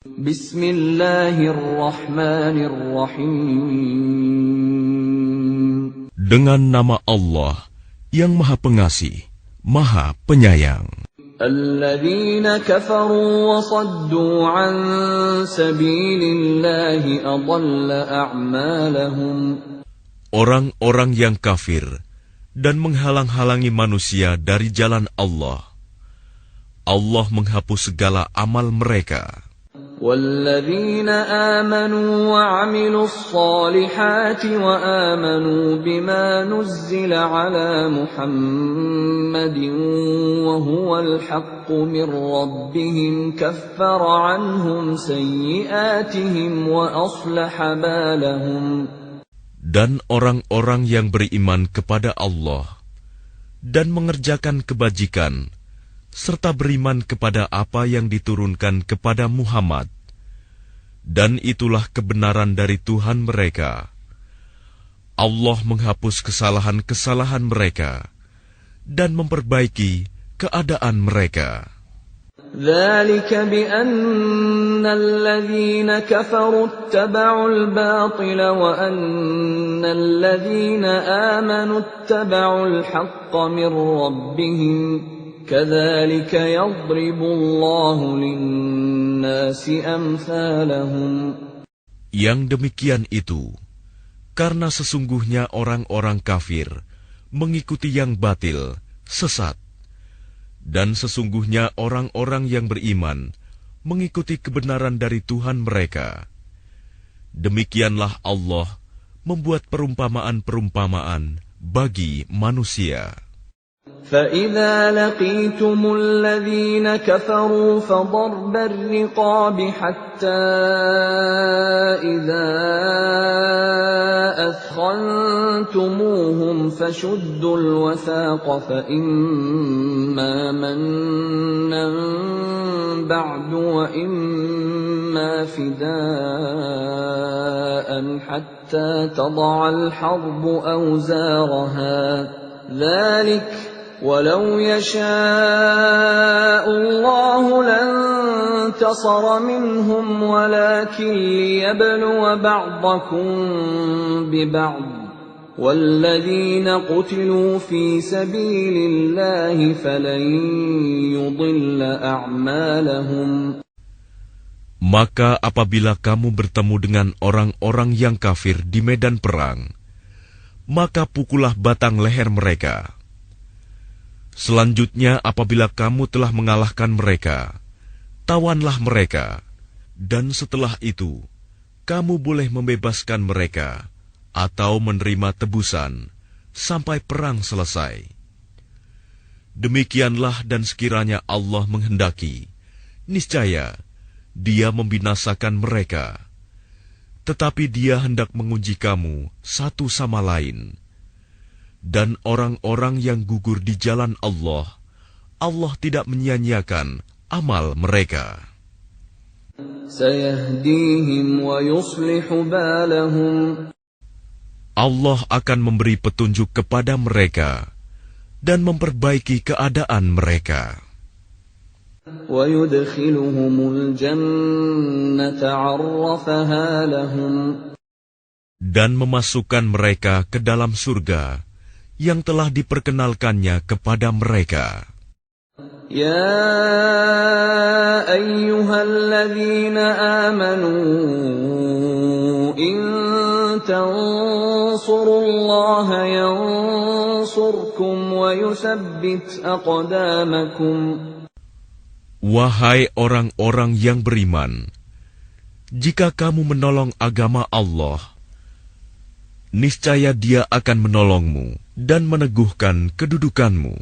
Bismillahirrahmanirrahim. Dengan nama Allah yang Maha Pengasih, Maha Penyayang. Alladzina kafaru wa saddu an sabilillahi adalla a'malahum. Orang-orang yang kafir dan menghalang-halangi manusia dari jalan Allah, Allah menghapus segala amal mereka. وَالَّذِينَ آمَنُوا وَعَمِلُوا الصَّالِحَاتِ وَآمَنُوا بِمَا نُزِّلَ عَلَى مُحَمَّدٍ وَهُوَ الْحَقُّ مِنْ رَبِّهِمْ كَفَّرَ عَنْهُمْ سَيِّئَاتِهِمْ وَأَصْلَحَ بَالَهُمْ. Dan orang-orang yang beriman kepada Allah dan mengerjakan kebajikan serta beriman kepada apa yang diturunkan kepada Muhammad, dan itulah kebenaran dari Tuhan mereka. Allah menghapus kesalahan-kesalahan mereka dan memperbaiki keadaan mereka. ذَلِكَ بِأَنَّ الَّذِينَ كَفَرُوا اتَّبَعُوا الْبَاطِلَ وَأَنَّ الَّذِينَ آمَنُوا اتَّبَعُوا الْحَقَّ مِنْ رَبِّهِمْ كَذَلِكَ يَضْرِبُ اللَّهُ لِلنَّاسِ أَمْثَالَهُمْ. Yang demikian itu, karena sesungguhnya orang-orang kafir mengikuti yang batil, sesat, dan sesungguhnya orang-orang yang beriman mengikuti kebenaran dari Tuhan mereka. Demikianlah Allah membuat perumpamaan-perumpamaan bagi manusia. فَإِذَا لَقِيتُمُ الَّذِينَ كَفَرُوا فَضَرْبَ الرِّقَابِ حَتَّى إِذَا أَثْخَنْتُمُوهُمْ فَشُدُّوا الْوَثَاقَ فَإِمَّا مَنًّا بَعْدُ وَإِمَّا فِدَاءً حَتَّى تَضَعَ الْحَرْبُ أَوْزَارَهَا. ذَلِكَ وَلَوْ يَشَاءُ اللَّهُ لَانتَصَرَ مِنْهُمْ وَلَكِنْ لِيَبْلُوَ بَعْضَكُمْ بِبَعْضٍ وَالَّذِينَ قُتِلُوا فِي سَبِيلِ اللَّهِ فَلَنْ يُضِلَّ أَعْمَالَهُمْ. Maka apabila kamu bertemu dengan orang-orang yang kafir di medan perang, maka pukullah batang leher mereka. Selanjutnya apabila kamu telah mengalahkan mereka, tawanlah mereka, dan setelah itu kamu boleh membebaskan mereka atau menerima tebusan sampai perang selesai. Demikianlah, dan sekiranya Allah menghendaki, niscaya Dia membinasakan mereka. Tetapi Dia hendak menguji kamu satu sama lain. Dan orang-orang yang gugur di jalan Allah, Allah tidak menyia-nyiakan amal mereka. سَيَهْدِيهِمْ وَيُصْلِحُ بَالَهُمْ. Allah akan memberi petunjuk kepada mereka dan memperbaiki keadaan mereka. وَيُدْخِلُهُمُ الْجَنَّةَ عَرَّفَهَا لَهُمْ. Dan memasukkan mereka ke dalam surga yang telah diperkenalkannya kepada mereka. يَا أَيُّهَا الَّذِينَ آمَنُوا إِن تَنصُرُوا اللَّهَ يَنصُرْكُمْ وَيُثَبِّتْ أَقْدَامَكُمْ. Wahai orang-orang yang beriman, jika kamu menolong agama Allah, niscaya Dia akan menolongmu dan meneguhkan kedudukanmu.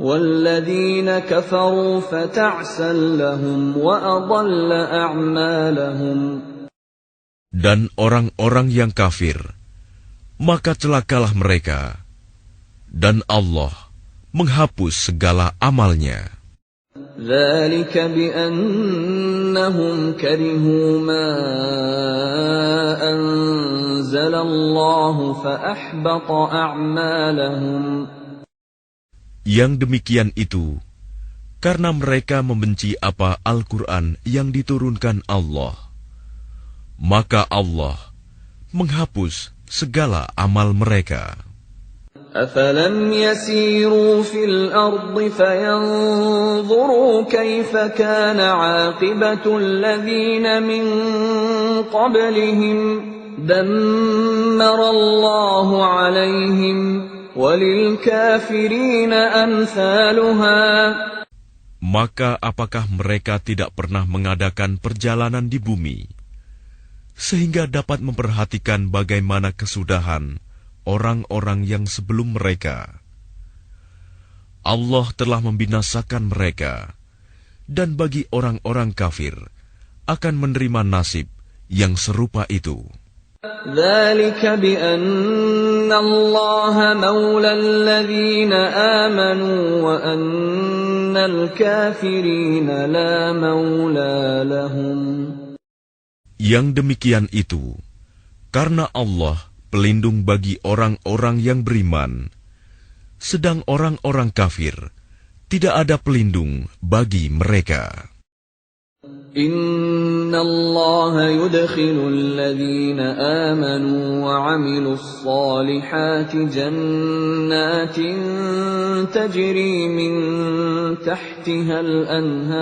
وَالَّذِينَ كَفَرُوا فَتَعْسًا لَهُمْ وَأَضَلَّ أَعْمَالَهُمْ. Dan orang-orang yang kafir, maka celakalah mereka, dan Allah menghapus segala amalnya. ذَلِكَ بِأَنَّهُمْ كَرِهُوا مَا أَنزَلَ اللَّهُ فَأَحْبَطَ أَعْمَالَهُمْ. Yang demikian itu karena mereka membenci apa Al-Quran yang diturunkan Allah. Maka Allah menghapus segala amal mereka. أَفَلَمْ يَسِيرُوا فِي الْأَرْضِ فَيَنْظُرُوا كَيْفَ كَانَ عَاقِبَةُ الَّذِينَ مِنْ قَبْلِهِمْ دَمَّرَ اللَّهُ عَلَيْهِمْ وَلِلْكَافِرِينَ أَمْثَالُهَا. Maka apakah mereka tidak pernah mengadakan perjalanan di bumi, sehingga dapat memperhatikan bagaimana kesudahan orang-orang yang sebelum mereka? Allah telah membinasakan mereka, dan bagi orang-orang kafir akan menerima nasib yang serupa itu. ذَلِكَ بِأَنَّ اللَّهَ مَوْلَى الَّذِينَ آمَنُوا وَأَنَّ الْكَافِرِينَ لَا مَوْلَى لَهُمْ. Yang demikian itu karena Allah pelindung bagi orang-orang yang beriman, sedang orang-orang kafir tidak ada pelindung bagi mereka. إِنَّ اللَّهَ يُدْخِلُ الَّذِينَ آمَنُوا وَعَمِلُوا الصَّالِحَاتِ جَنَّاتٍ تَجْرِي مِن تَحْتِهَا الْأَنْهَارُ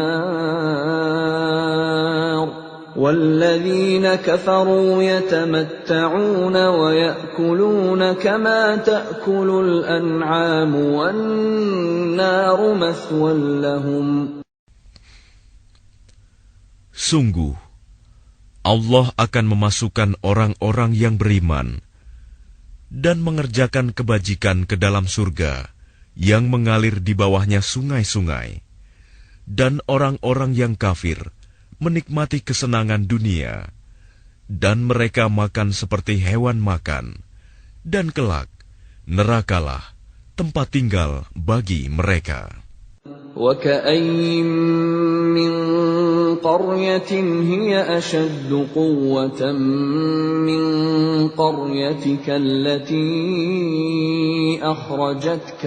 وَالَّذِينَ كَفَرُوا يَتَمَتَّعُونَ وَيَأْكُلُونَ كَمَا تَأْكُلُ الْأَنْعَامُ وَالنَّارُ مَثْوًى لَهُمْ. Sungguh, Allah akan memasukkan orang-orang yang beriman dan mengerjakan kebajikan ke dalam surga yang mengalir di bawahnya sungai-sungai, dan orang-orang yang kafir menikmati kesenangan dunia, dan mereka makan seperti hewan makan, dan kelak nerakalah tempat tinggal bagi mereka. وَكَأَيِّن مِّن قَرْيَةٍ هِيَ أَشَدُّ قُوَّةً مِّن قَرْيَتِكَ الَّتِي أَخْرَجَتْكَ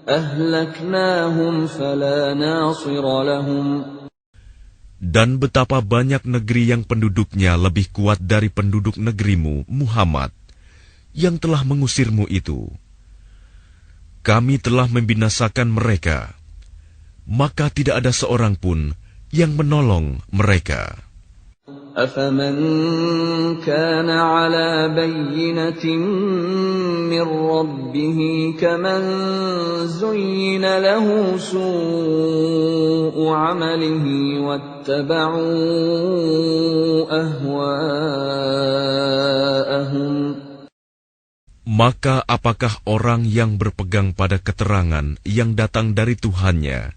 أَهْلَكْنَاهُمْ فَلَا نَاصِرَ لَهُمْ. Dan betapa banyak negeri yang penduduknya lebih kuat dari penduduk negerimu, Muhammad, yang telah mengusirmu itu. Kami telah membinasakan mereka, maka tidak ada seorang pun yang menolong mereka. أَفَمَنْ كَانَ عَلَى بَيِّنَةٍ مِّن رَّبِّهِ كَمَنْ زُيِّنَ لَهُ سُوءُ عَمَلِهِ وَاتَّبَعُوا أَهْوَاءَهُمْ. Maka apakah orang yang berpegang pada keterangan yang datang dari Tuhannya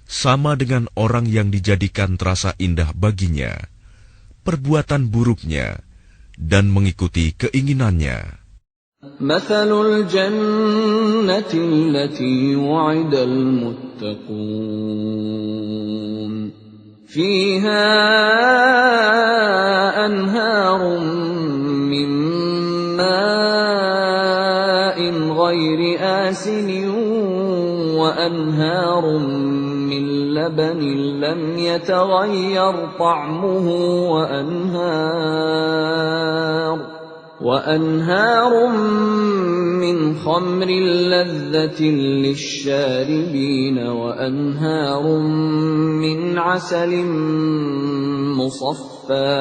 sama dengan orang yang dijadikan terasa indah baginya perbuatan buruknya dan mengikuti keinginannya? مَثَلُ الْجَنَّةِ الَّتِي وُعِدَ الْمُتَّقُونَ فِيهَا أَنْهَارٌ مِّن مَّاءٍ غَيْرِ آسِنٍ وَأَنْهَارٌ مِّن لَّبَنٍ لَّمْ يَتَغَيَّرْ طَعْمُهُ وَأَنْهَارٌ مِّنْ خَمْرٍ لَّذَّةٍ لِّلشَّارِبِينَ وَأَنْهَارٌ مِّنْ عَسَلٍ مُّصَفًّى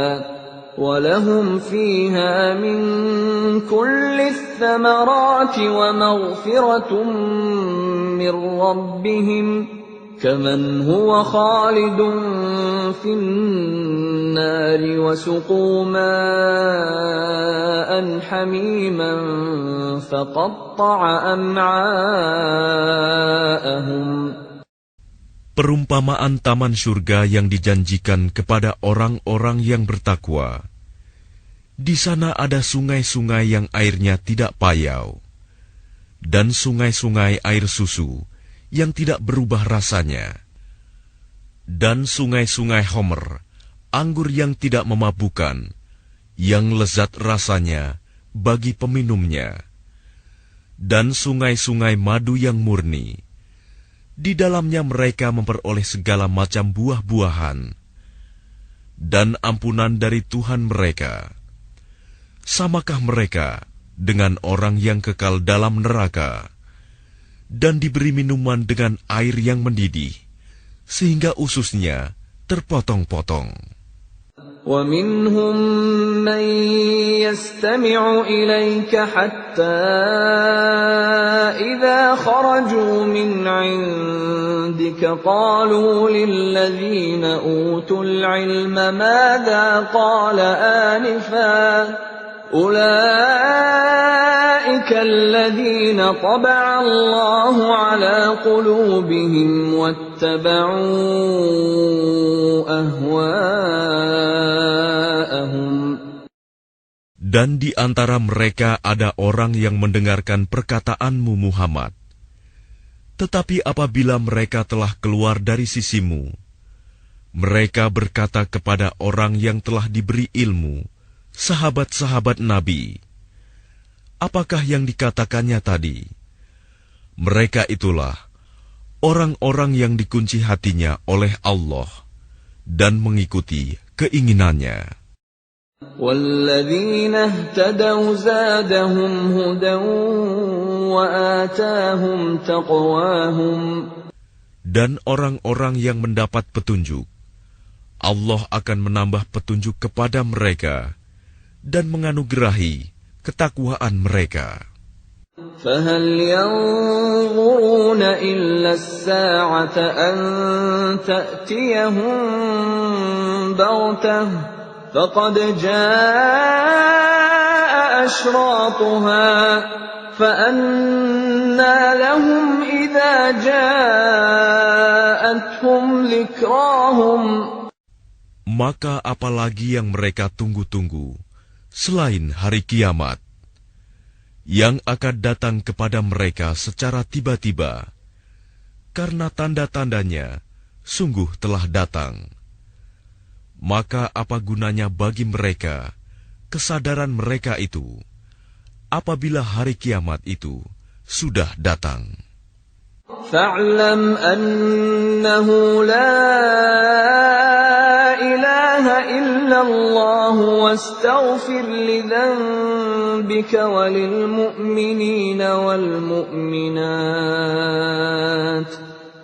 وَلَهُمْ فِيهَا مِن كُلِّ الثَّمَرَاتِ وَمَغْفِرَةٌ مِّن رَّبِّهِمْ كَمَنْ هُوَ خَالِدٌ فِي النَّارِ وَسُقُوا مَاءً حَمِيمًا فَقَطَّعَ أَمْعَاءَهُمْ. Perumpamaan taman surga yang dijanjikan kepada orang-orang yang bertakwa. Di sana ada sungai-sungai yang airnya tidak payau, dan sungai-sungai air susu yang tidak berubah rasanya, dan sungai-sungai homer, anggur yang tidak memabukkan, yang lezat rasanya bagi peminumnya, dan sungai-sungai madu yang murni, Di dalamnya mereka memperoleh segala macam buah-buahan dan ampunan dari Tuhan mereka. Samakah mereka dengan orang yang kekal dalam neraka dan diberi minuman dengan air yang mendidih, sehingga ususnya terpotong-potong? وَمِنْهُمْ مَنْ يَسْتَمِعُ إِلَيْكَ حَتَّى إِذَا خَرَجُوا مِنْ عِنْدِكَ قَالُوا لِلَّذِينَ أُوتُوا الْعِلْمَ مَاذَا قَالَ آنِفًا أُولَئِكَ الَّذِينَ طَبَعَ اللَّهُ عَلَى قُلُوبِهِمْ وَاتَّبَعُوا أَهْوَاءَهُمْ. Dan di antara mereka ada orang yang mendengarkan perkataanmu Muhammad. Tetapi apabila mereka telah keluar dari sisimu, mereka berkata kepada orang yang telah diberi ilmu, sahabat-sahabat Nabi, apakah yang dikatakannya tadi? Mereka itulah orang-orang yang dikunci hatinya oleh Allah dan mengikuti keinginannya. وَالَّذِينَ اهْتَدَوْا زَادَهُمْ هُدًى وَآتَاهُمْ تَقْوَاهُمْ. Dan orang-orang yang mendapat petunjuk, Allah akan menambah petunjuk kepada mereka dan menganugerahi ketakwaan mereka. فَهَلْ يَنظُرُونَ إِلَّا السَّاعَةَ أَن تَأْتِيَهُم بَغْتَةً فَقَدْ جَاءَ أَشْرَاطُهَا فَأَنَّىٰ لَهُمْ إِذَا جَاءَتْهُمْ ذِكْرَاهُمْ. Maka apalagi yang mereka tunggu-tunggu selain hari kiamat, yang akan datang kepada mereka secara tiba-tiba, karena tanda-tandanya sungguh telah datang. Maka apa gunanya bagi mereka kesadaran mereka itu apabila hari kiamat itu sudah datang? فَاعْلَمْ أَنَّهُ لَا إِلَهَ إِلَّا اللَّهُ وَاسْتَغْفِرْ لِذَنبِكَ وَلِلْمُؤْمِنِينَ وَالْمُؤْمِنَاتِ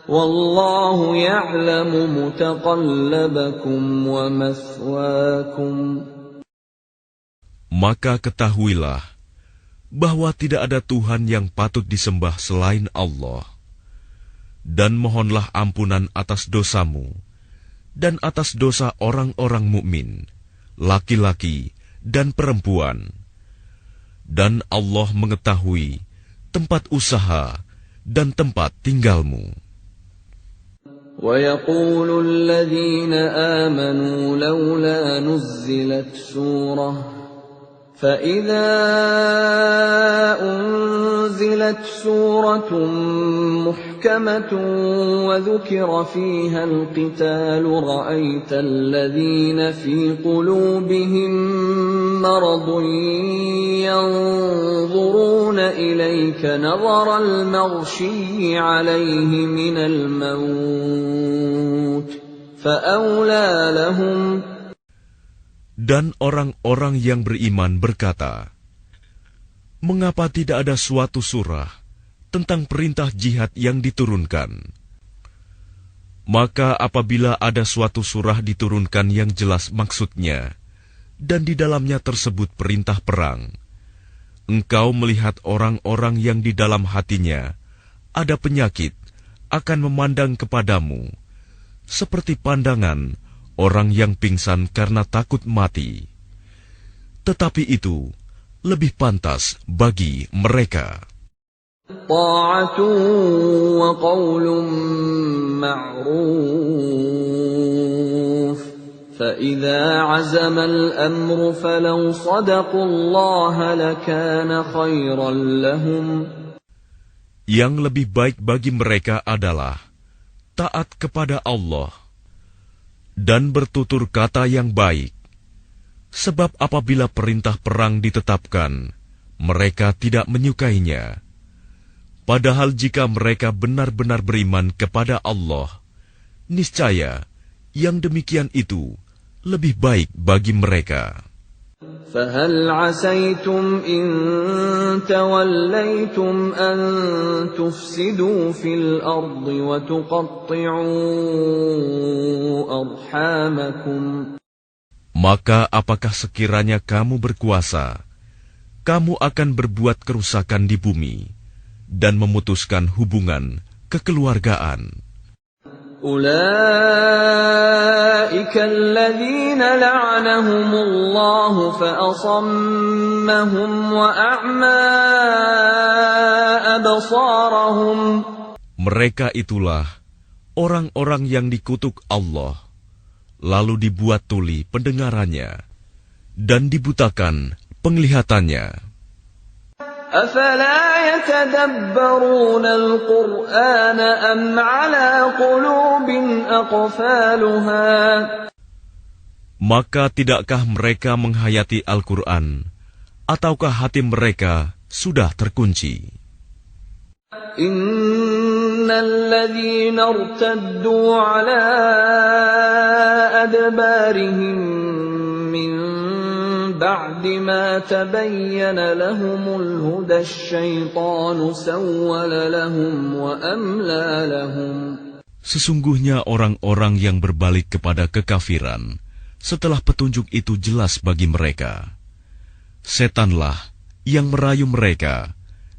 وَاللَّهُ يَعْلَمُ مُتَقَلَّبَكُمْ وَمَثْوَاكُمْ. Maka ketahuilah bahwa tidak ada Tuhan yang patut disembah selain Allah. Dan mohonlah ampunan atas dosamu dan atas dosa orang-orang mukmin, laki-laki dan perempuan. Dan Allah mengetahui tempat usaha dan tempat tinggalmu. وَيَقُولُ الَّذِينَ آمَنُوا لَوْلَا نُزِّلَتْ سُورَةٌ فَإِذَا أُنزِلَتْ سُورَةٌ مُحْكَمَةٌ وَذُكِرَ فِيهَا الْقِتَالُ رَأَيْتَ الَّذِينَ فِي قُلُوبِهِم مَّرَضٌ يَنظُرُونَ إِلَيْكَ نَظَرَ الْمَغْشِيِّ عَلَيْهِ مِنَ الْمَوْتِ فَأَوْلَىٰ لَهُمْ. Dan orang-orang yang beriman berkata, mengapa tidak ada suatu surah tentang perintah jihad yang diturunkan? Maka apabila ada suatu surah diturunkan yang jelas maksudnya, dan di dalamnya tersebut perintah perang, engkau melihat orang-orang yang di dalam hatinya ada penyakit akan memandang kepadamu, seperti pandangan orang yang pingsan karena takut mati. Tetapi itu lebih pantas bagi mereka. Ta'atun wa qawlun ma'ruf. Fa'idha 'azama al-amru falaw sadaqu Allah lakana khairan lahum. Yang lebih baik bagi mereka adalah taat kepada Allah dan bertutur kata yang baik, sebab apabila perintah perang ditetapkan, mereka tidak menyukainya. Padahal jika mereka benar-benar beriman kepada Allah, niscaya yang demikian itu lebih baik bagi mereka. فَهَلْ عَسَيْتُمْ إِن تَوَلَّيْتُمْ أَن تُفْسِدُوا فِي الْأَرْضِ وَتُقَطِّعُوا أَرْحَامَكُمْ. Maka apakah sekiranya kamu berkuasa, kamu akan berbuat kerusakan di bumi dan memutuskan hubungan kekeluargaan. أُولَئِكَ الَّذِينَ لَعَنَهُمُ اللَّهُ فَأَصَمَّهُمْ وَأَعْمَى أَبْصَارَهُمْ. Mereka itulah orang-orang yang dikutuk Allah, lalu dibuat tuli pendengarannya dan dibutakan penglihatannya. أَفَلَا يَتَدَبَّرُونَ الْقُرْآنَ أَمْ عَلَى قُلُوبٍ أَقْفَالُهَا. Maka tidakkah mereka menghayati Al-Quran, ataukah hati mereka sudah terkunci? إِنَّ الَّذِينَ ارْتَدُّوا عَلَى أَدْبَارِهِمْ مِنْ بَعْدِ مَا تَبَيَّنَ لَهُمُ الْهُدَى الشَّيْطَانُ سَوَّلَ لَهُمْ وَأَمْلَى لَهُمْ. Sesungguhnya orang-orang yang berbalik kepada kekafiran setelah petunjuk itu jelas bagi mereka, setanlah yang merayu mereka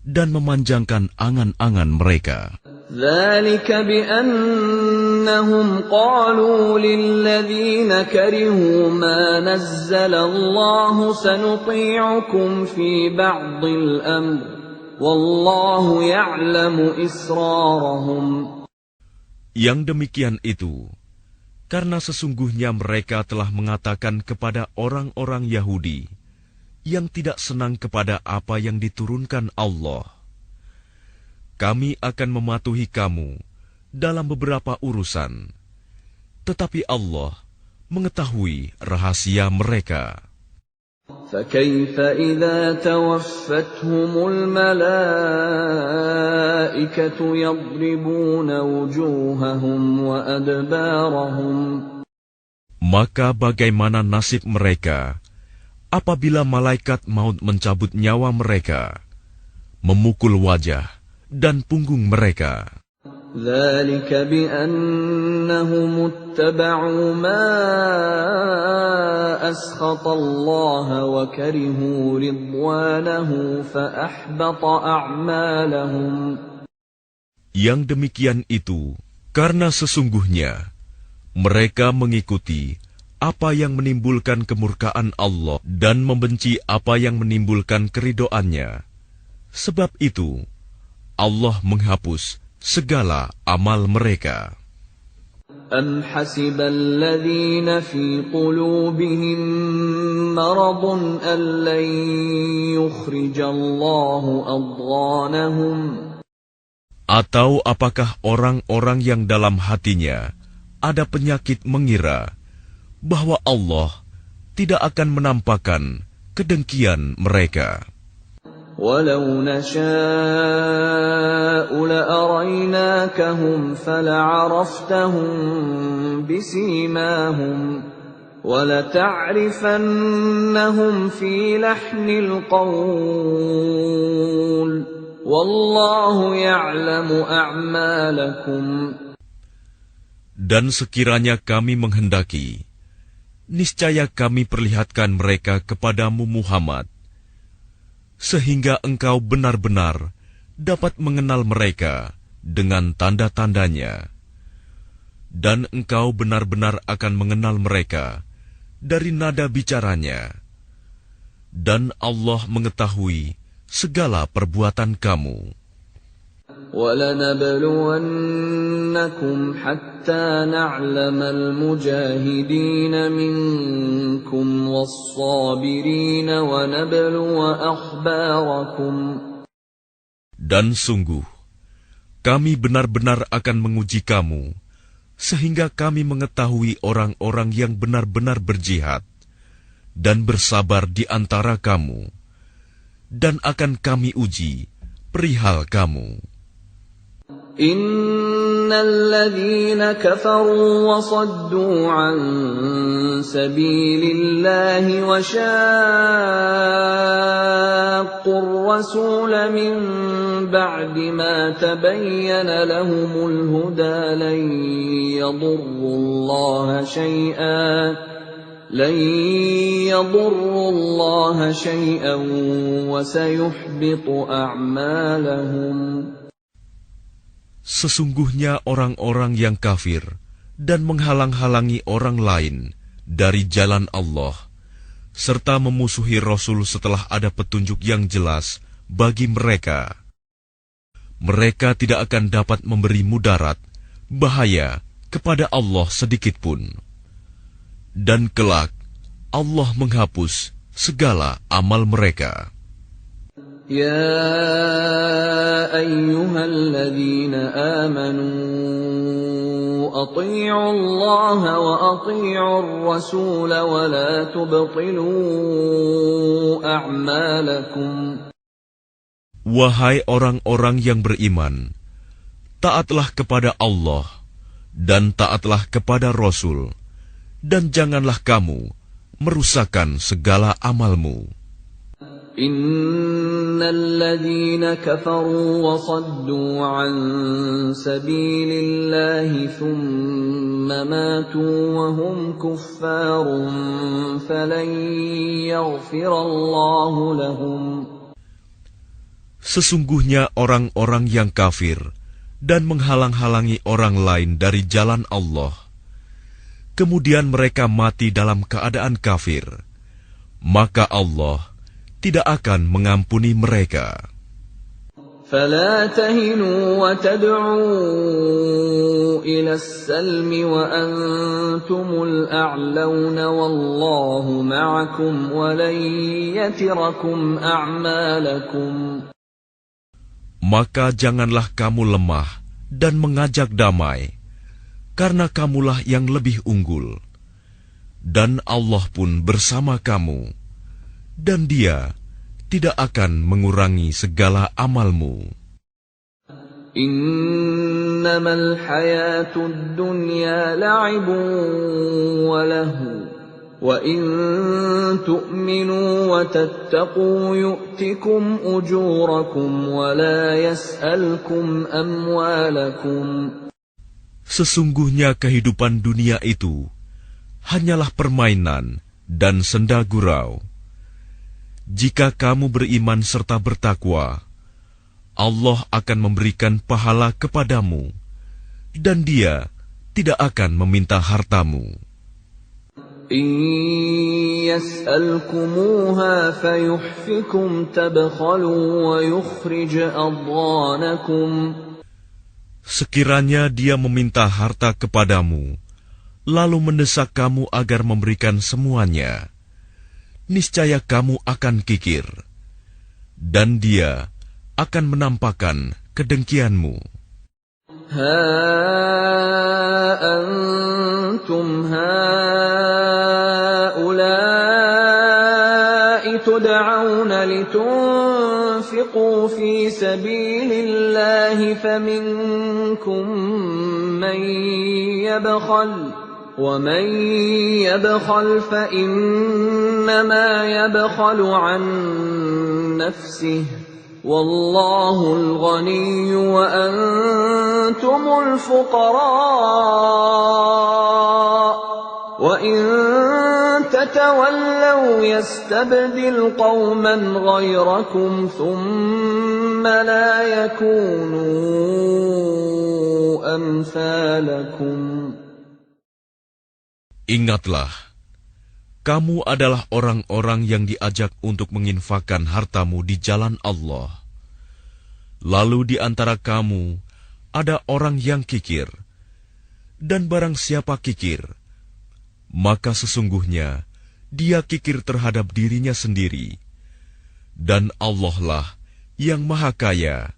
dan memanjangkan angan-angan mereka. ذَلِكَ بِأَنَّهُمْ قَالُوا لِلَّذِينَ كَرِهُوا مَا نَزَّلَ اللَّهُ سَنُطِيعُكُمْ فِي بَعْضِ الْأَمْرِ وَاللَّهُ يَعْلَمُ إِسْرَارَهُمْ. Yang demikian itu, karena sesungguhnya mereka telah mengatakan kepada orang-orang Yahudi yang tidak senang kepada apa yang diturunkan Allah, kami akan mematuhi kamu dalam beberapa urusan, tetapi Allah mengetahui rahasia mereka. فَكَيْفَ إِذَا تَوَفَّتْهُمُ الْمَلَائِكَةُ يَضْرِبُونَ وُجُوهَهُمْ وَأَدْبَارَهُمْ. Maka bagaimana nasib mereka apabila malaikat maut mencabut nyawa mereka, memukul wajah dan punggung mereka? ذَلِكَ بِأَنَّهُمُ اتَّبَعُوا مَا أَسْخَطَ اللَّهَ وَكَرِهُوا رِضْوَانَهُ فَأَحْبَطَ أَعْمَالَهُمْ. Yang demikian itu karena sesungguhnya mereka mengikuti apa yang menimbulkan kemurkaan Allah dan membenci apa yang menimbulkan keridhoannya. Sebab itu Allah menghapus segala amal mereka. أَمْ حَسِبَ الَّذِينَ فِي قُلُوبِهِم مَّرَضٌ أَن لَّن يُخْرِجَ اللَّهُ أَضْغَانَهُمْ. Atau apakah orang-orang yang dalam hatinya ada penyakit mengira bahwa Allah tidak akan menampakkan kedengkian mereka? وَلَوْ نَشَاءُ لَأَرَيْنَاكَهُمْ فَلَعَرَفْتَهُم بِسِيمَاهُمْ وَلَتَعْرِفَنَّهُمْ فِي لَحْنِ الْقَوْلِ وَاللَّهُ يَعْلَمُ أَعْمَالَكُمْ. Dan sekiranya kami menghendaki, niscaya kami perlihatkan mereka kepadamu Muhammad, sehingga engkau benar-benar dapat mengenal mereka dengan tanda-tandanya, dan engkau benar-benar akan mengenal mereka dari nada bicaranya, dan Allah mengetahui segala perbuatan kamu. وَلَنَبْلُوَنَّكُمْ حَتَّى نَعْلَمَ الْمُجَاهِدِينَ مِنكُمْ وَالصَّابِرِينَ وَنَبْلُوَ أَخْبَارَكُمْ. Dan sungguh, kami benar-benar akan menguji kamu, sehingga kami mengetahui orang-orang yang benar-benar berjihad dan bersabar di antara kamu, dan akan kami uji perihal kamu. إن الذين كفروا وصدوا عن سبيل الله وشاقوا الرسول من بعد ما تبين لهم الهدى لن يضروا الله شيئا وسيحبط أعمالهم. Sesungguhnya orang-orang yang kafir dan menghalang-halangi orang lain dari jalan Allah, serta memusuhi Rasul setelah ada petunjuk yang jelas bagi mereka. Mereka tidak akan dapat memberi mudarat, bahaya kepada Allah sedikitpun. Dan kelak, Allah menghapus segala amal mereka. يا أيها الذين آمنوا أطيعوا الله وأطيعوا الرسول ولا تبطلوا أعمالكم. Wahai orang-orang yang beriman, taatlah kepada Allah dan taatlah kepada Rasul, dan janganlah kamu merusakkan segala amalmu. إن الذين كفروا وصدوا عن سبيل الله ثم ماتوا وهم كفار فلن يغفر الله لهم. Sesungguhnya orang-orang yang kafir dan menghalang-halangi orang lain dari jalan Allah, kemudian mereka mati dalam keadaan kafir, maka Allah tidak akan mengampuni mereka. فلا تهنوا وتدعوا إلى السلم وأنتم الأعلون والله معكم ولن يتركم أعمالكم. Maka janganlah kamu lemah dan mengajak damai, karena kamulah yang lebih unggul, dan Allah pun bersama kamu, dan Dia tidak akan mengurangi segala amalmu. Innamal hayatud dunya la'ibun wa lahu wa in tu'minu wa tattaqu yu'tikum ujurakum wa la yas'alkum amwalakum. Sesungguhnya kehidupan dunia itu hanyalah permainan dan senda gurau. Jika kamu beriman serta bertakwa, Allah akan memberikan pahala kepadamu, dan Dia tidak akan meminta hartamu. In yas'alkumuha fayuhfikum tabkhalu wa yukhrij adghanakum. Sekiranya Dia meminta harta kepadamu, lalu mendesak kamu agar memberikan semuanya, niscaya kamu akan kikir, dan Dia akan menampakkan kedengkianmu. Ha antum haula'i tud'auna litunfiqu fi sabilillahi faminkum man yabkhal وَمَنْ يَبْخَلْ فَإِنَّمَا يَبْخَلُ عَنْ نَفْسِهِ وَاللَّهُ الْغَنِيُّ وَأَنْتُمُ الْفُقَرَاءُ وَإِنْ تَتَوَلَّوْا يَسْتَبْدِلْ قَوْمًا غَيْرَكُمْ ثُمَّ لَا يَكُونُوا أَمْثَالَكُمْ. Ingatlah, kamu adalah orang-orang yang diajak untuk menginfakkan hartamu di jalan Allah. Lalu di antara kamu ada orang yang kikir, dan barang siapa kikir, maka sesungguhnya dia kikir terhadap dirinya sendiri, dan Allah lah yang Maha Kaya,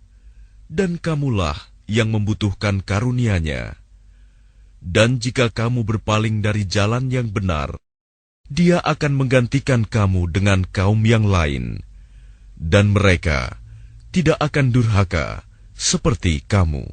dan kamulah yang membutuhkan karunia-Nya. Dan jika kamu berpaling dari jalan yang benar, Dia akan menggantikan kamu dengan kaum yang lain, dan mereka tidak akan durhaka seperti kamu.